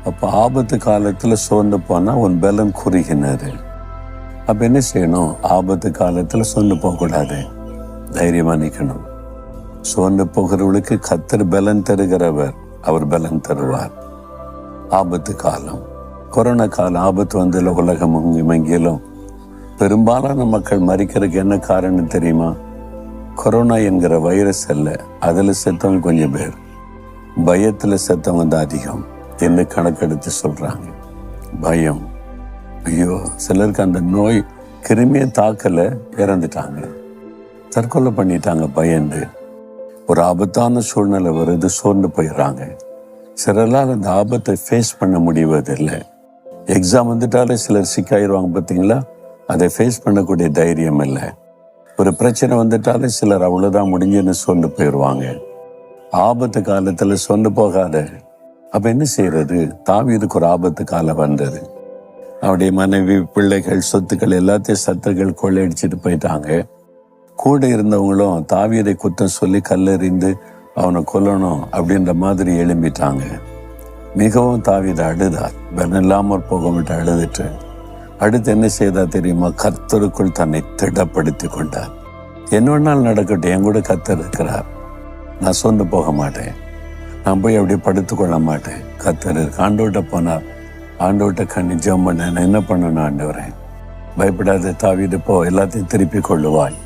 அப்போ ஆபத்து காலத்தில் சோர்ந்து போனால் உன் பலன் குறுகினாரு. அப்போ என்ன செய்யணும்? ஆபத்து காலத்தில் சோர்ந்து போகக்கூடாது, தைரியமாக நிற்கணும். சோர்ந்து போகிறவர்களுக்கு கர்த்தர் பலன் தருகிறவர், அவர் பலன் தருவார். ஆபத்து காலம், கொரோனா காலம் ஆபத்து வந்ததில் உலகம் எங்கிலும் பெரும்பாலான மக்கள் மறிக்கிறதுக்கு என்ன காரணம் தெரியுமா? கொரோனா என்கிற வைரஸ் அல்ல, அதில் செத்தவங்க கொஞ்சம் பேர், பயத்தில் செத்தவங்க தான் அதிகம் என்று கணக்கெடுத்து சொல்கிறாங்க. பயம், ஐயோ சிலருக்கு அந்த நோய் கிருமியை தாக்கலை, இறந்துட்டாங்க, தற்கொலை பண்ணிட்டாங்க பயந்து. ஒரு ஆபத்தான சூழ்நிலை வருது, சோர்ந்து போயிடுறாங்க. சிலரால் அந்த ஆபத்தை ஃபேஸ் பண்ண முடிவதில்லை. எக்ஸாம் வந்துட்டாலே சிலர் சிக்காயிருவாங்க பார்த்தீங்களா, அதை ஃபேஸ் பண்ணக்கூடிய தைரியம் இல்லை. ஒரு பிரச்சனை வந்துட்டாலே சிலர் அவ்வளோதான் முடிஞ்சுன்னு சோர்ந்து போயிடுவாங்க. ஆபத்து காலத்தில் சொந்து போகாத. அப்போ என்ன செய்யறது? தாவீதுக்கு ஒரு ஆபத்து காலம் வந்தது. அவருடைய மனைவி, பிள்ளைகள், சொத்துக்கள் எல்லாத்தையும் சத்துருக்கள் கொள்ளையடிச்சிட்டு போயிட்டாங்க. கூட இருந்தவங்களும் தாவீதை குற்றம் சொல்லி கல்லெறிந்து அவனை கொல்லணும் அப்படின்ற மாதிரி எழும்பிட்டாங்க. மிகவும் தாவீது அழுதார், பலன் இல்லாமல் போக விட்டு அழுதுட்டு அடுத்து என்ன செய்தா தெரியுமா? கர்த்தருக்குள் தன்னை திடப்படுத்தி கொண்டார். என்ன வேணாலும் நடக்கட்டும், என் கூட கர்த்தர் இருக்கிறார், நான் சொந்து போக மாட்டேன், நான் போய் அப்படியே படுத்துக்கொள்ள மாட்டேன், கர்த்தர் இருக்கு. ஆண்டவர்கிட்ட போனார். ஆண்டவர்கிட்ட கண்ணி ஜெபம் பண்ண, நான் என்ன பண்ணணும் ஆண்டவரே? பயப்படாத தாவீது, போ, எல்லாத்தையும் திருப்பி கொள்ளுவாய்.